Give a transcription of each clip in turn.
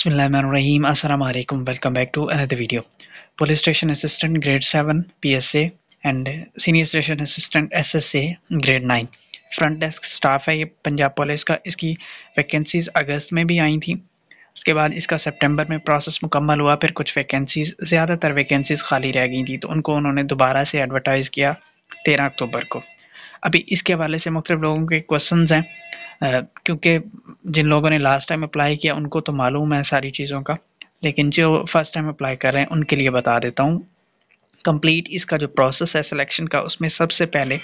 बिस्मिल्लाहिर्रहमानिर्रहीम अस्सलाम वालेकुम welcome back to another video. Police station assistant grade 7 PSA and senior station assistant SSA grade 9 front desk staff है ये Punjab police का। इसकी वैकेंसीज अगस्त में भी आई थी, उसके बाद इसका सितंबर में प्रोसेस मुकम्मल हुआ। फिर कुछ वैकेंसीज, ज़्यादातर वैकेंसीज खाली रह गई थी तो उनको उन्होंने दोबारा से एडवर्टाइज़ किया 13 अक्टूबर को। अभी इसके हवाले से मुख्तलिफ लोगों के क्वेश्चंस हैं, क्योंकि जिन लोगों ने लास्ट टाइम अप्लाई किया उनको तो मालूम है सारी चीज़ों का, लेकिन जो फर्स्ट टाइम अप्लाई कर रहे हैं उनके लिए बता देता हूँ। कंप्लीट इसका जो प्रोसेस है सिलेक्शन का, उसमें सबसे पहले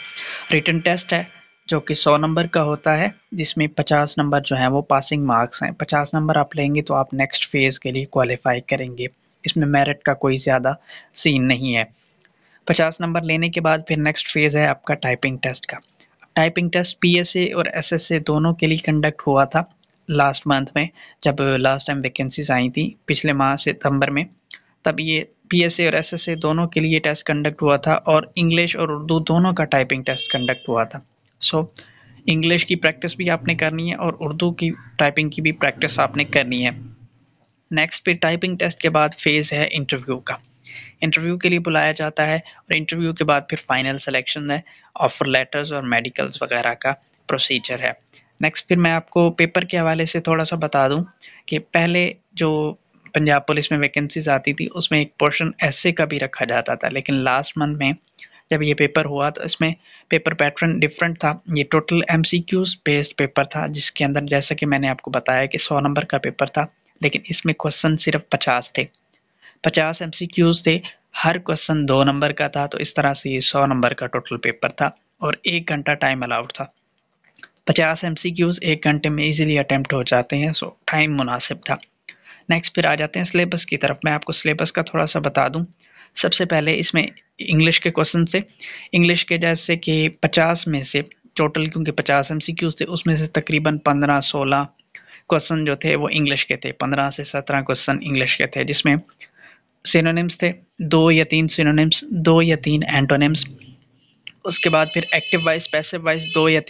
रिटन टेस्ट है जो कि 100 नंबर का होता है, जिसमें 50 नंबर जो हैं वो पासिंग मार्क्स हैं। 50 नंबर आप लेंगे तो आप नेक्स्ट फेज़ के लिए क्वालिफाई करेंगे। इसमें मेरिट का कोई ज़्यादा सीन नहीं है। 50 नंबर लेने के बाद फिर नेक्स्ट फेज़ है आपका टाइपिंग टेस्ट का। टाइपिंग टेस्ट पीएसए और एसएसए दोनों के लिए कंडक्ट हुआ था लास्ट मंथ में, जब लास्ट टाइम वैकेंसीज आई थी पिछले माह सितंबर में, तब ये पीएसए और एसएसए दोनों के लिए टेस्ट कंडक्ट हुआ था और इंग्लिश और उर्दू दोनों का टाइपिंग टेस्ट कंडक्ट हुआ था। सो इंग्लिश की प्रैक्टिस भी आपने करनी है और उर्दू की टाइपिंग की भी प्रैक्टिस आपने करनी है। नेक्स्ट फिर टाइपिंग टेस्ट के बाद फेज़ है इंटरव्यू का। इंटरव्यू के लिए बुलाया जाता है और इंटरव्यू के बाद फिर फाइनल सिलेक्शन है, ऑफर लेटर्स और मेडिकल्स वगैरह का प्रोसीजर है। नेक्स्ट फिर मैं आपको पेपर के हवाले से थोड़ा सा बता दूं कि पहले जो पंजाब पुलिस में वैकेंसीज आती थी उसमें एक पोर्शन एसए का भी रखा जाता था, लेकिन लास्ट मंथ में जब ये पेपर हुआ तो इसमें पेपर पैटर्न डिफरेंट था। ये टोटल एमसीक्यूज बेस्ड पेपर था, जिसके अंदर जैसा कि मैंने आपको बताया कि 100 नंबर का पेपर था, लेकिन इसमें क्वेश्चन सिर्फ 50 थे। 50 एमसीक्यूज थे, हर क्वेश्चन 2 नंबर का था, तो इस तरह से ये 100 नंबर का टोटल पेपर था और 1 घंटा टाइम अलाउड था। 50 एमसीक्यूज 1 घंटे में इजीली अटेम्प्ट हो जाते हैं, सो टाइम मुनासिब था। नेक्स्ट फिर आ जाते हैं सिलेबस की तरफ। मैं आपको सिलेबस का थोड़ा सा बता दूं। सबसे पहले इसमें इंग्लिश के क्वेश्चन से, इंग्लिश के जैसे कि 50 में से टोटल, क्योंकि 50 एमसीक्यूज थे, उसमें से तकरीबन 15-16 क्वेश्चन जो थे वो इंग्लिश के थे। 15 से 17 क्वेश्चन इंग्लिश के थे, जिसमें सिनोनिम्स थे 2 या 3 सिनोनिम्स, 2 या 3 एंटोनिम्स। उसके बाद फिर एक्टिव वाइज पैसिव वाइज 2 या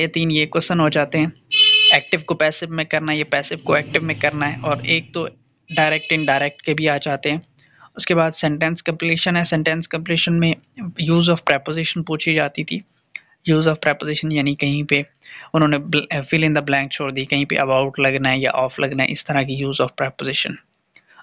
3 ये क्वेश्चन हो जाते हैं। एक्टिव को पैसिव में करना है, ये पैसिव को एक्टिव में करना है, और एक तो डायरेक्ट इनडायरेक्ट के भी आ जाते हैं। उसके बाद सेंटेंस कंप्लीशन है। सेंटेंस कंप्लीशन में यूज़ ऑफ प्रेपोजिशन पूछी जाती थी। यूज़ ऑफ प्रेपोजिशन यानी कहीं पे उन्होंने फिल इन द ब्लैंक छोड़ दी, कहीं पे अबाउट लगना है या ऑफ लगना है, इस तरह की यूज़ ऑफ प्रेपोजिशन।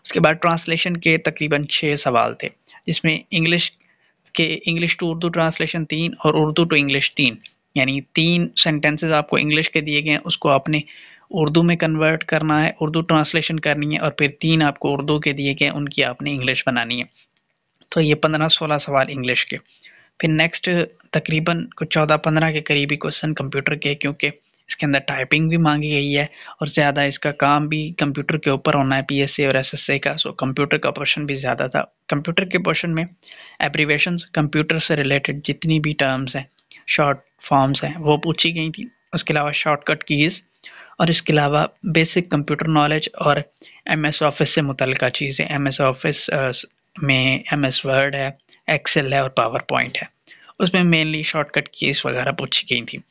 उसके बाद ट्रांसलेशन के तकरीबन 6 सवाल थे, जिसमें इंग्लिश टू उर्दू ट्रांसलेशन 3 और उर्दू टू इंग्लिश 3, यानी 3 सेंटेंसेस आपको इंग्लिश के दिए गए हैं, उसको आपने उर्दू में कन्वर्ट करना है, उर्दू ट्रांसलेशन करनी है, और फिर 3 आपको उर्दू के दिए गए उनकी आपने इंग्लिश बनानी है। तो ये 15-16 सवाल इंग्लिश के। फिर नेक्स्ट तकरीबन कुछ 14-15 के करीबी क्वेश्चन कंप्यूटर के, क्योंकि इसके अंदर टाइपिंग भी मांगी गई है और ज़्यादा इसका काम भी कंप्यूटर के ऊपर होना है, पीएसए और एसएसए का, सो कंप्यूटर का पोर्शन भी ज़्यादा था। कंप्यूटर के पोर्शन में एब्रीवेशंस, कंप्यूटर से रिलेटेड जितनी भी टर्म्स हैं, शॉर्ट फॉर्म्स हैं, वो पूछी गई थी। उसके अलावा शॉर्टकट कीज़, और इसके अलावा बेसिक कंप्यूटर नॉलेज और एमएस ऑफिस से मुतल्लिका चीज़ें। एमएस ऑफिस में एमएस वर्ड है, एक्सेल है और पावर पॉइंट है, उसमें मेनली शॉर्टकट कीज़ वगैरह पूछी गई थी।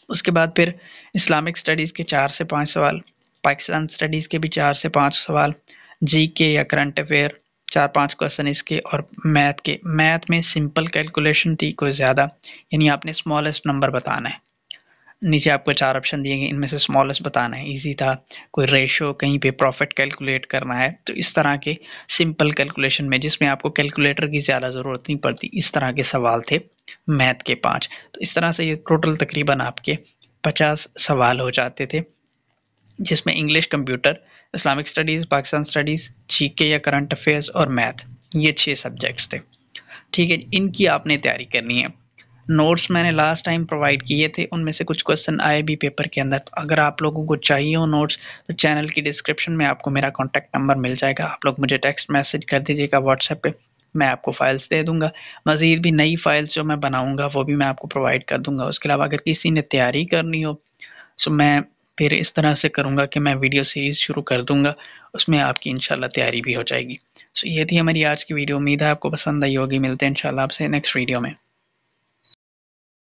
उसके बाद फिर इस्लामिक स्टडीज़ के 4 से 5 सवाल, पाकिस्तान स्टडीज़ के भी 4 से 5 सवाल, जीके या करंट अफेयर 4-5 क्वेश्चन इसके, और मैथ में सिंपल कैलकुलेशन थी, कोई ज़्यादा, यानी आपने स्मॉलेस्ट नंबर बताना है। नीचे आपको 4 ऑप्शन दिए गए, इनमें से स्मॉलेस्ट बताना है, इजी था। कोई रेशो, कहीं पे प्रॉफिट कैलकुलेट करना है, तो इस तरह के सिंपल कैलकुलेशन में, जिसमें आपको कैलकुलेटर की ज़्यादा ज़रूरत नहीं पड़ती, इस तरह के सवाल थे मैथ के 5। तो इस तरह से ये टोटल तकरीबन आपके 50 सवाल हो जाते थे, जिसमें English, computer, Islamic studies, Pakistan studies, GK या करंट अफेयर्स और मैथ, ये 6 सब्जेक्ट्स थे। ठीक है, इनकी आपने तैयारी करनी है। नोट्स मैंने लास्ट टाइम प्रोवाइड किए थे, उनमें से कुछ क्वेश्चन आए भी पेपर के अंदर, तो अगर आप लोगों को चाहिए हो नोट्स तो चैनल की डिस्क्रिप्शन में आपको मेरा कॉन्टैक्ट नंबर मिल जाएगा, आप लोग मुझे टेक्स्ट मैसेज कर दीजिएगा व्हाट्सएप पे, मैं आपको फ़ाइल्स दे दूँगा। मज़ीद भी नई फ़ाइल्स जो मैं बनाऊँगा वो भी मैं आपको प्रोवाइड कर दूँगा। उसके अलावा अगर किसी ने तैयारी करनी हो सो मैं फिर इस तरह से करूँगा कि मैं वीडियो सीरीज़ शुरू कर दूँगा, उसमें आपकी इंशाल्लाह तैयारी भी हो जाएगी। सो ये थी हमारी आज की वीडियो, उम्मीद है आपको पसंद आई होगी। मिलते हैं इंशाल्लाह आपसे नेक्स्ट वीडियो में।